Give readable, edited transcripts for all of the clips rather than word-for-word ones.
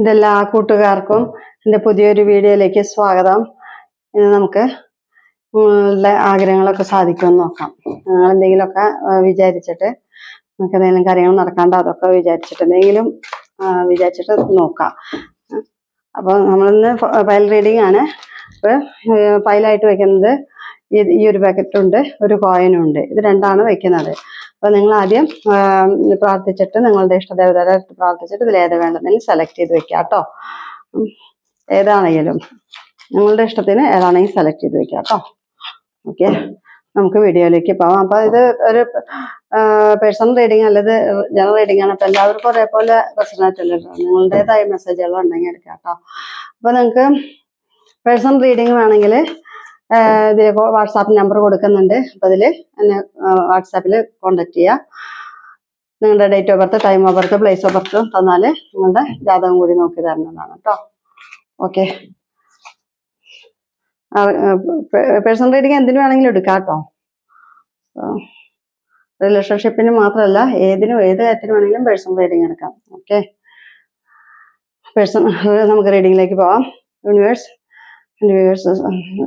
എൻ്റെ എല്ലാ കൂട്ടുകാർക്കും എൻ്റെ പുതിയൊരു വീഡിയോയിലേക്ക് സ്വാഗതം. ഇന്ന് നമുക്ക് നിങ്ങളുടെ ആഗ്രഹങ്ങളൊക്കെ സാധിക്കുമെന്ന് നോക്കാം. നിങ്ങൾ എന്തെങ്കിലുമൊക്കെ വിചാരിച്ചിട്ട് നമുക്ക് എന്തെങ്കിലും കാര്യങ്ങൾ നടക്കാണ്ടോ അതൊക്കെ വിചാരിച്ചിട്ട് നോക്കാം. അപ്പോൾ നമ്മളിന്ന് ഫയൽ റീഡിംഗ് ആണ്. അപ്പോൾ ഫയലായിട്ട് വെക്കുന്നത് ഈ ഒരു പാക്കറ്റുണ്ട്, ഒരു കോയിനും ഉണ്ട്. ഇത് രണ്ടാണ് വെക്കുന്നത്. അപ്പോൾ നിങ്ങൾ ആദ്യം പ്രാർത്ഥിച്ചിട്ട് നിങ്ങളുടെ ഇഷ്ടദേവതയുടെ അടുത്ത് പ്രാർത്ഥിച്ചിട്ട് ഇതിൽ ഏത് വേണ്ടതെങ്കിലും സെലക്ട് ചെയ്ത് വെക്കുക കേട്ടോ. ഏതാണെങ്കിലും നിങ്ങളുടെ ഇഷ്ടത്തിന് ഏതാണെങ്കിലും സെലക്ട് ചെയ്ത് വെക്കുക കേട്ടോ. ഓക്കെ, നമുക്ക് വീഡിയോയിലേക്ക് പോവാം. അപ്പോൾ ഇത് ഒരു പേഴ്സണൽ റീഡിങ് അല്ലത് ജനറൽ റീഡിംഗ് ആണ്. അപ്പോൾ എല്ലാവർക്കും ഒരേപോലെ റെസണേറ്റ് അല്ലല്ലോ. നിങ്ങളുടേതായ മെസ്സേജുകൾ ഉണ്ടെങ്കിൽ എടുക്കാം കേട്ടോ. അപ്പോൾ നിങ്ങൾക്ക് പേഴ്സണൽ റീഡിങ് വേണമെങ്കിൽ ഇതിൽ വാട്സാപ്പ് നമ്പർ കൊടുക്കുന്നുണ്ട്. അപ്പോൾ അതിൽ എന്നെ വാട്സാപ്പിൽ കോണ്ടാക്ട് ചെയ്യുക. നിങ്ങളുടെ date of birth, time of birth, place of birth തന്നാൽ നിങ്ങളുടെ ജാതകം കൂടി നോക്കി തരുന്നതാണ് കേട്ടോ. ഓക്കെ, പേഴ്സണൽ റീഡിങ് എന്തിനു വേണമെങ്കിലും എടുക്കാം കേട്ടോ. റിലേഷൻഷിപ്പിന് മാത്രമല്ല, ഏത് കാര്യത്തിന് വേണമെങ്കിലും പേഴ്സണൽ റീഡിങ് എടുക്കാം. ഓക്കെ, നമുക്ക് റീഡിങ്ങിലേക്ക് പോവാം. യൂണിവേഴ്സ്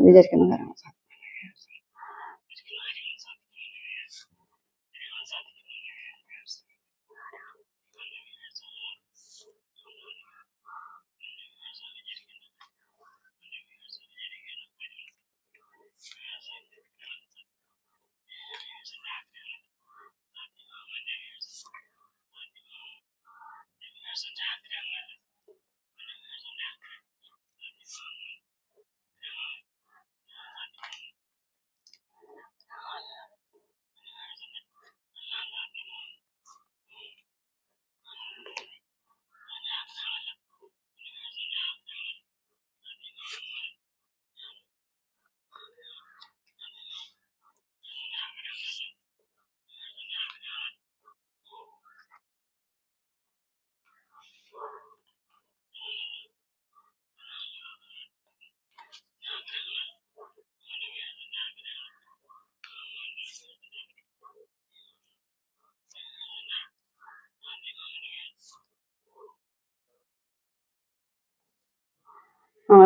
വിചാരിക്കുന്ന കാര്യങ്ങൾ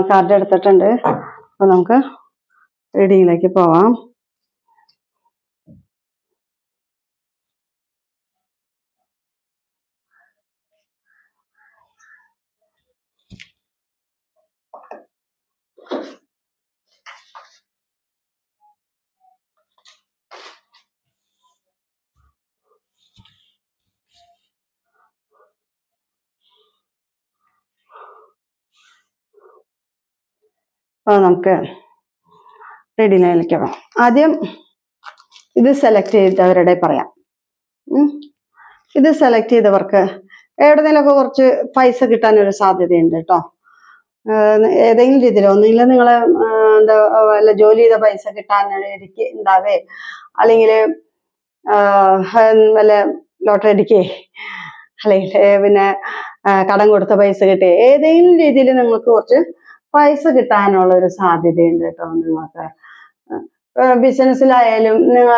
കാർഡ് എടുത്തിട്ടുണ്ട്. അപ്പോൾ നമുക്ക് റീഡിങ്ങിലേക്ക് പോവാം. അപ്പോൾ നമുക്ക് റീഡിങ്ങിലേക്ക് പോകാം. ആദ്യം ഇത് സെലക്ട് ചെയ്തവരുടെ പറയാം. ഇത് സെലക്ട് ചെയ്തവർക്ക് എവിടെന്നെങ്കിലൊക്കെ കുറച്ച് പൈസ കിട്ടാനൊരു സാധ്യതയുണ്ട് കേട്ടോ. ഏതെങ്കിലും രീതിയിൽ ഒന്നുമില്ല, നിങ്ങളെ വല്ല ജോലി ചെയ്ത പൈസ കിട്ടാനിടയ്ക്ക് ഉണ്ടാവേ, അല്ലെങ്കിൽ വല്ല ലോട്ടറി അടിക്കേ, അല്ലെങ്കിൽ പിന്നെ കടം കൊടുത്ത പൈസ കിട്ടേ, ഏതെങ്കിലും രീതിയിൽ നിങ്ങൾക്ക് കുറച്ച് പൈസ കിട്ടാനുള്ള ഒരു സാധ്യതയുണ്ട് കേട്ടോ. നിങ്ങൾക്ക് ബിസിനസ്സിലായാലും നിങ്ങൾ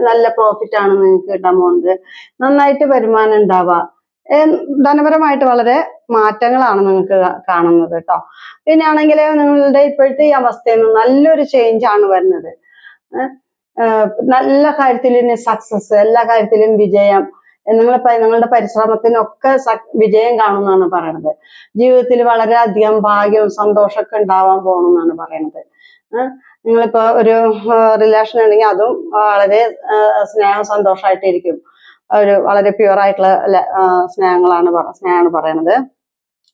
നല്ല പ്രോഫിറ്റ് ആണ് നിങ്ങൾക്ക് കിട്ടാൻ പോകുന്നത്. നന്നായിട്ട് വരുമാനം ഉണ്ടാവുക, ധനപരമായിട്ട് വളരെ മാറ്റങ്ങളാണ് നിങ്ങൾക്ക് കാണുന്നത് കേട്ടോ. പിന്നെ ആണെങ്കിൽ നിങ്ങളുടെ ഇപ്പോഴത്തെ ഈ അവസ്ഥയിൽ നിന്ന് നല്ലൊരു ചേഞ്ച് ആണ് വരുന്നത്. നല്ല കാര്യത്തിലും സക്സസ്, എല്ലാ കാര്യത്തിലും വിജയം, നിങ്ങളുടെ പരിശ്രമത്തിനൊക്കെ വിജയം കാണുമെന്നാണ് പറയണത്. ജീവിതത്തിൽ വളരെയധികം ഭാഗ്യവും സന്തോഷമൊക്കെ ഉണ്ടാവാൻ പോകണമെന്നാണ് പറയണത്. നിങ്ങളിപ്പോ ഒരു റിലേഷൻ ഉണ്ടെങ്കിൽ അതും വളരെ സ്നേഹം സന്തോഷമായിട്ടിരിക്കും. ഒരു വളരെ പ്യുവർ ആയിട്ടുള്ള സ്നേഹമാണ് പറയണത്.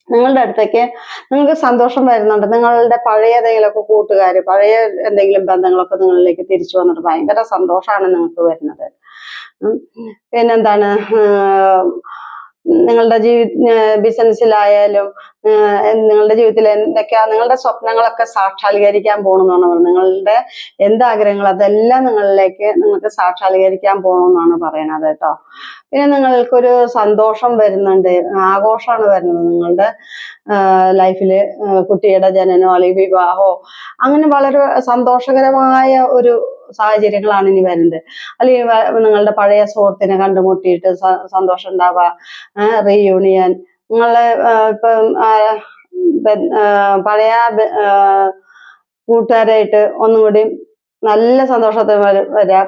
നിങ്ങളുടെ അടുത്തേക്ക് നിങ്ങൾക്ക് സന്തോഷം വരുന്നുണ്ട്. നിങ്ങളുടെ പഴയ ഏതെങ്കിലുമൊക്കെ കൂട്ടുകാർ, പഴയ എന്തെങ്കിലും ബന്ധങ്ങളൊക്കെ നിങ്ങളിലേക്ക് തിരിച്ചു വന്നിട്ട് ഭയങ്കര സന്തോഷമാണ് നിങ്ങൾക്ക് വരുന്നത്. പിന്നെന്താണ്, നിങ്ങളുടെ ബിസിനസ്സിലായാലും നിങ്ങളുടെ ജീവിതത്തിൽ എന്തൊക്കെയാ നിങ്ങളുടെ സ്വപ്നങ്ങളൊക്കെ സാക്ഷാത്കരിക്കാൻ പോകണമെന്നാണ് പറയുന്നത്. നിങ്ങളുടെ എന്താഗ്രഹങ്ങൾ അതെല്ലാം നിങ്ങൾക്ക് സാക്ഷാത്കരിക്കാൻ പോകണമെന്നാണ് പറയണത് കേട്ടോ. പിന്നെ നിങ്ങൾക്കൊരു സന്തോഷം വരുന്നുണ്ട്, ആഘോഷമാണ് വരുന്നത്. നിങ്ങളുടെ ലൈഫില് കുട്ടിയുടെ ജനനോ അല്ലെങ്കിൽ വിവാഹമോ അങ്ങനെ വളരെ സന്തോഷകരമായ ഒരു സാഹചര്യങ്ങളാണ് ഇനി വരുന്നത്. അല്ലെങ്കിൽ നിങ്ങളുടെ പഴയ സുഹൃത്തിനെ കണ്ടുമുട്ടിയിട്ട് സന്തോഷം ഉണ്ടാവുക, റീയൂണിയൻ, നിങ്ങള് ഇപ്പം പഴയ കൂട്ടുകാരായിട്ട് ഒന്നുകൂടി നല്ല സന്തോഷത്തിൽ വരിക.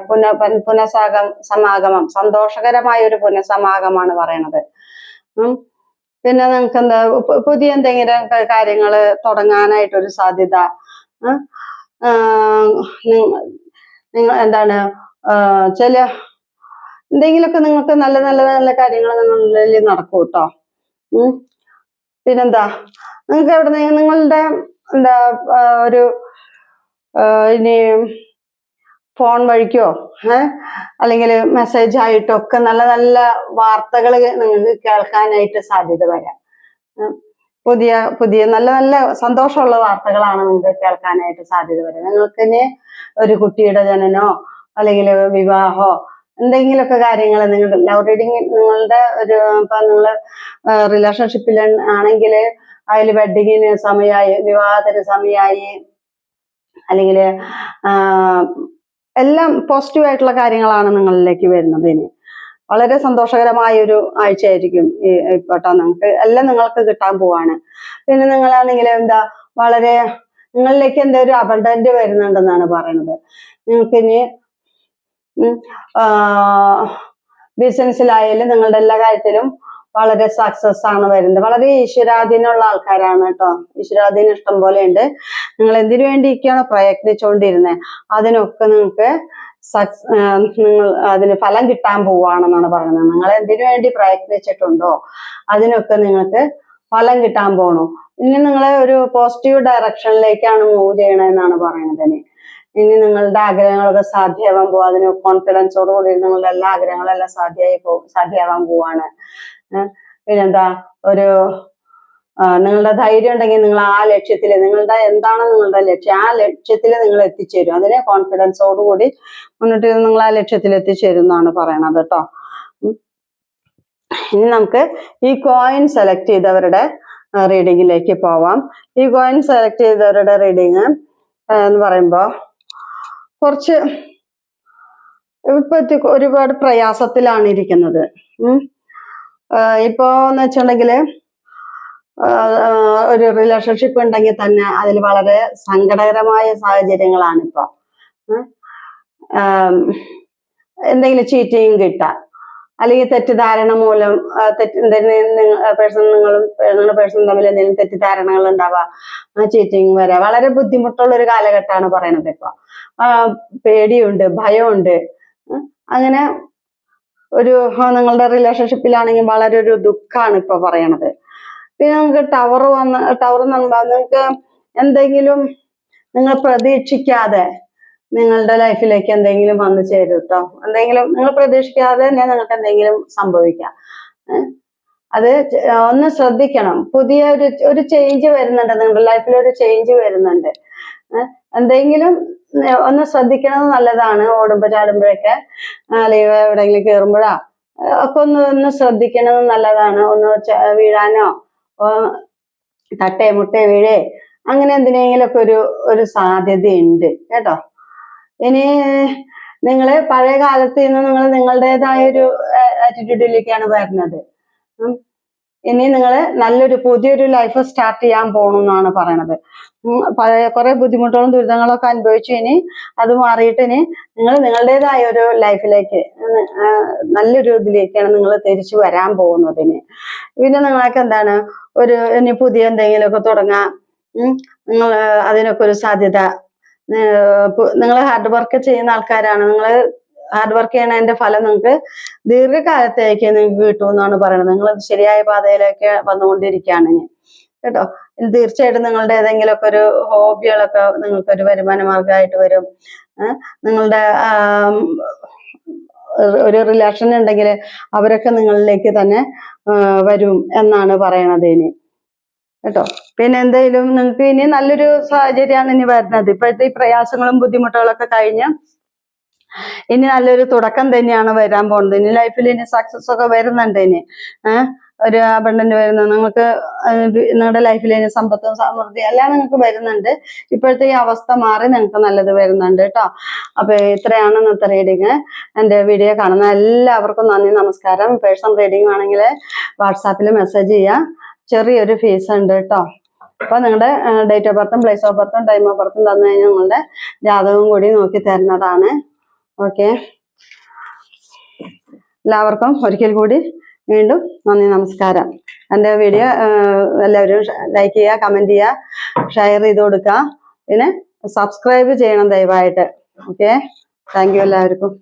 പുനഃസമാഗമം, സന്തോഷകരമായ ഒരു പുനഃസമാഗമാണ് പറയണത്. പിന്നെ നിങ്ങൾക്ക് എന്താ പുതിയ എന്തെങ്കിലും കാര്യങ്ങൾ തുടങ്ങാനായിട്ടൊരു സാധ്യത. നിങ്ങൾ എന്താണ് ചില എന്തെങ്കിലുമൊക്കെ നിങ്ങൾക്ക് നല്ല നല്ല നല്ല കാര്യങ്ങൾ നിങ്ങളിൽ നടക്കും കേട്ടോ. പിന്നെന്താ നിങ്ങൾക്ക് എവിടെ നിങ്ങളുടെ എന്താ ഒരു ഇനി ഫോൺ വഴിക്കോ അല്ലെങ്കിൽ മെസ്സേജ് ആയിട്ടോ ഒക്കെ നല്ല നല്ല വാർത്തകൾ നിങ്ങൾക്ക് കേൾക്കാനായിട്ട് സാധ്യത വരാം. പുതിയ പുതിയ നല്ല നല്ല സന്തോഷമുള്ള വാർത്തകളാണ് നിങ്ങൾക്ക് കേൾക്കാനായിട്ട് സാധ്യത വരിക. നിങ്ങൾക്ക് ഇനി ഒരു കുട്ടിയുടെ ജനനോ അല്ലെങ്കിൽ വിവാഹമോ എന്തെങ്കിലുമൊക്കെ കാര്യങ്ങൾ നിങ്ങളുടെ ലവ് റീഡിങ്, നിങ്ങളുടെ ഒരു ഇപ്പൊ നിങ്ങൾ റിലേഷൻഷിപ്പിൽ ആണെങ്കിൽ അതിൽ വെഡിങ്ങിന് സമയമായി, വിവാഹത്തിന് സമയമായി, അല്ലെങ്കിൽ എല്ലാം പോസിറ്റീവ് ആയിട്ടുള്ള കാര്യങ്ങളാണ് നിങ്ങളിലേക്ക് വരുന്നത്. ഇനി വളരെ സന്തോഷകരമായ ഒരു ആഴ്ചയായിരിക്കും ഇപ്പോട്ടോ. നിങ്ങൾക്ക് എല്ലാം നിങ്ങൾക്ക് കിട്ടാൻ പോവാണ്. പിന്നെ നിങ്ങളാണെങ്കിൽ എന്താ വളരെ നിങ്ങളിലേക്ക് എന്താ ഒരു അബണ്ടന്റ് വരുന്നുണ്ടെന്നാണ് പറയുന്നത്. നിങ്ങൾക്ക് ഇനി ബിസിനസ്സിലായാലും നിങ്ങളുടെ എല്ലാ കാര്യത്തിലും വളരെ സക്സസ് ആണ് വരുന്നത്. വളരെ ഈശ്വരാധീനമുള്ള ആൾക്കാരാണ് കേട്ടോ. ഈശ്വരാധീനം ഇഷ്ടം പോലെ ഉണ്ട്. നിങ്ങൾ എന്തിനു വേണ്ടിയൊക്കെയാണോ പ്രയത്നിച്ചുകൊണ്ടിരുന്നത് അതിനൊക്കെ നിങ്ങൾക്ക് നിങ്ങൾ അതിന് ഫലം കിട്ടാൻ പോവാണെന്നാണ് പറയുന്നത്. നിങ്ങൾ എന്തിനു വേണ്ടി പ്രയത്നിച്ചിട്ടുണ്ടോ അതിനൊക്കെ നിങ്ങൾക്ക് ഫലം കിട്ടാൻ പോണു. ഇനി നിങ്ങളെ ഒരു പോസിറ്റീവ് ഡയറക്ഷനിലേക്കാണ് മൂവ് ചെയ്യണമെന്നാണ് പറയുന്നത്. ഇനി നിങ്ങളുടെ ആഗ്രഹങ്ങളൊക്കെ സാധ്യമാവാൻ പോവാ. അതിന് കോൺഫിഡൻസോടുകൂടി നിങ്ങളുടെ എല്ലാ ആഗ്രഹങ്ങളെല്ലാം സാധ്യമാവാൻ പോവാണ്. പിന്നെന്താ ഒരു നിങ്ങളുടെ ധൈര്യം ഉണ്ടെങ്കിൽ നിങ്ങൾ ആ ലക്ഷ്യത്തിൽ, നിങ്ങളുടെ എന്താണ് നിങ്ങളുടെ ലക്ഷ്യം, ആ ലക്ഷ്യത്തിൽ നിങ്ങൾ എത്തിച്ചേരും. അതിനെ കോൺഫിഡൻസോടുകൂടി മുന്നിട്ട് നിങ്ങൾ ആ ലക്ഷ്യത്തിൽ എത്തിച്ചേരും എന്നാണ് പറയണത് കേട്ടോ. ഇനി നമുക്ക് ഈ കോയിൻ സെലക്ട് ചെയ്തവരുടെ റീഡിങ്ങിലേക്ക് പോവാം. ഈ കോയിൻ സെലക്ട് ചെയ്തവരുടെ റീഡിങ് എന്ന് പറയുമ്പോ കുറച്ച് ഇപ്പൊ ഒരുപാട് പ്രയാസത്തിലാണ് ഇരിക്കുന്നത്. ഇപ്പോ എന്ന് വെച്ചിട്ടുണ്ടെങ്കില് ഒരു റിലേഷൻഷിപ്പ് ഉണ്ടെങ്കിൽ തന്നെ അതിൽ വളരെ സങ്കടകരമായ സാഹചര്യങ്ങളാണ് ഇപ്പൊ. എന്തെങ്കിലും ചീറ്റിങ് കിട്ടാം, അല്ലെങ്കിൽ തെറ്റിദ്ധാരണ മൂലം നിങ്ങളുടെ പേഴ്സണും തമ്മിൽ എന്തെങ്കിലും തെറ്റിദ്ധാരണകൾ ഉണ്ടാവാം, ചീറ്റിങ് വരാം. വളരെ ബുദ്ധിമുട്ടുള്ള ഒരു കാലഘട്ടമാണ് പറയണത് ഇപ്പൊ. പേടിയുണ്ട്, ഭയമുണ്ട്. അങ്ങനെ ഒരു നിങ്ങളുടെ റിലേഷൻഷിപ്പിലാണെങ്കിൽ വളരെ ഒരു ദുഃഖമാണ് ഇപ്പൊ പറയണത്. പിന്നെ നമുക്ക് ടവർ നിങ്ങൾക്ക് എന്തെങ്കിലും നിങ്ങൾ പ്രതീക്ഷിക്കാതെ നിങ്ങളുടെ ലൈഫിലേക്ക് എന്തെങ്കിലും വന്നു ചേരും കേട്ടോ. എന്തെങ്കിലും നിങ്ങൾ പ്രതീക്ഷിക്കാതെ തന്നെ നിങ്ങൾക്ക് എന്തെങ്കിലും സംഭവിക്കാം. അത് ഒന്ന് ശ്രദ്ധിക്കണം. പുതിയ ഒരു ചേഞ്ച് വരുന്നുണ്ട്, നിങ്ങളുടെ ലൈഫിൽ ഒരു ചേഞ്ച് വരുന്നുണ്ട്. എന്തെങ്കിലും ഒന്ന് ശ്രദ്ധിക്കണത് നല്ലതാണ്. ഓടുമ്പോ ചാടുമ്പോഴൊക്കെ അല്ലെങ്കിൽ എവിടെയെങ്കിലും കയറുമ്പോഴാ ഒക്കെ ഒന്ന് ശ്രദ്ധിക്കണത് നല്ലതാണ്. ഒന്ന് വീഴാനോ തട്ടേ മുട്ടേ വീഴേ അങ്ങനെ എന്തിനെങ്കിലൊക്കെ ഒരു സാധ്യതയുണ്ട് കേട്ടോ. ഇനി നിങ്ങൾ പഴയ കാലത്ത് നിന്ന് നിങ്ങൾ നിങ്ങളുടേതായ ഒരു ആറ്റിറ്റ്യൂഡിലേക്കാണ് വരുന്നത്. ഇനി നിങ്ങൾ നല്ലൊരു പുതിയൊരു ലൈഫ് സ്റ്റാർട്ട് ചെയ്യാൻ പോകണമെന്നാണ് പറയണത്. പഴയ കുറെ ബുദ്ധിമുട്ടുകളും ദുരിതങ്ങളൊക്കെ അനുഭവിച്ചു. ഇനി അത് മാറിയിട്ട് ഇനി നിങ്ങൾ നിങ്ങളുടേതായ ഒരു ലൈഫിലേക്ക് നല്ലൊരു ഇതിലേക്കാണ് നിങ്ങൾ തിരിച്ചു വരാൻ പോകുന്നതിന്. പിന്നെ നിങ്ങൾക്ക് എന്താണ് ഇനി പുതിയ എന്തെങ്കിലുമൊക്കെ തുടങ്ങാം. നിങ്ങൾ അതിനൊക്കെ ഒരു സാധ്യത. നിങ്ങൾ ഹാർഡ് വർക്ക് ചെയ്യുന്ന ആൾക്കാരാണ്. നിങ്ങൾ ഹാർഡ് വർക്ക് ചെയ്യണതിന്റെ ഫലം നിങ്ങൾക്ക് ദീർഘകാലത്തേക്ക് നിങ്ങൾക്ക് കിട്ടുമെന്നാണ് പറയുന്നത്. നിങ്ങൾ ശരിയായ പാതയിലേക്ക് വന്നുകൊണ്ടിരിക്കുകയാണ് ഇനി കേട്ടോ. തീർച്ചയായിട്ടും നിങ്ങളുടെ ഏതെങ്കിലുമൊക്കെ ഒരു ഹോബികളൊക്കെ നിങ്ങൾക്കൊരു വരുമാന മാർഗമായിട്ട് വരും. നിങ്ങളുടെ ഒരു റിലേഷൻ ഉണ്ടെങ്കിൽ അവരൊക്കെ നിങ്ങളിലേക്ക് തന്നെ വരും എന്നാണ് പറയണത് ഇനി കേട്ടോ. പിന്നെ എന്തെങ്കിലും നിങ്ങൾക്ക് ഇനി നല്ലൊരു സാഹചര്യമാണ് ഇനി വരുന്നത്. ഇപ്പോഴത്തെ ഈ പ്രയാസങ്ങളും ബുദ്ധിമുട്ടുകളൊക്കെ കഴിഞ്ഞ് ഇനി നല്ലൊരു തുടക്കം തന്നെയാണ് വരാൻ പോകുന്നത്. ഇനി ലൈഫിൽ ഇനി സക്സസ് ഒക്കെ വരുന്നുണ്ട് ഇനി. ഒരു അബണ്ടന്റ് വരുന്നത്, നിങ്ങൾക്ക് നിങ്ങളുടെ ലൈഫിൽ സമ്പത്തും സമൃദ്ധി എല്ലാം നിങ്ങൾക്ക് വരുന്നുണ്ട്. ഇപ്പോഴത്തെ ഈ അവസ്ഥ മാറി നിങ്ങൾക്ക് നല്ലത് വരുന്നുണ്ട് കേട്ടോ. അപ്പൊ ഇത്രയാണ് ഇന്നത്തെ റീഡിങ്. എൻ്റെ വീഡിയോ കാണുന്ന എല്ലാവർക്കും നന്ദി, നമസ്കാരം. പേഴ്സണൽ റീഡിങ് ആണെങ്കിൽ വാട്സാപ്പിൽ മെസ്സേജ് ചെയ്യാം. ചെറിയൊരു ഫീസ് ഉണ്ട് കേട്ടോ. അപ്പൊ നിങ്ങളുടെ ഡേറ്റ് ഓഫ് ബർത്തും പ്ലേസ് ഓഫ് ബർത്തും ടൈം ഓഫ് ബർത്തും തന്നു കഴിഞ്ഞാൽ നിങ്ങളുടെ ജാതകവും കൂടി നോക്കി തരുന്നതാണ്. ഓക്കെ, എല്ലാവർക്കും ഒരിക്കൽ കൂടി വീണ്ടും നന്ദി, നമസ്കാരം. എൻ്റെ വീഡിയോ എല്ലാവരും ലൈക്ക് ചെയ്യുക, കമൻറ്റ് ചെയ്യുക, ഷെയർ ചെയ്ത് കൊടുക്കുക. പിന്നെ സബ്സ്ക്രൈബ് ചെയ്യണം ദയവായിട്ട്. ഓക്കെ, താങ്ക് യു എല്ലാവർക്കും.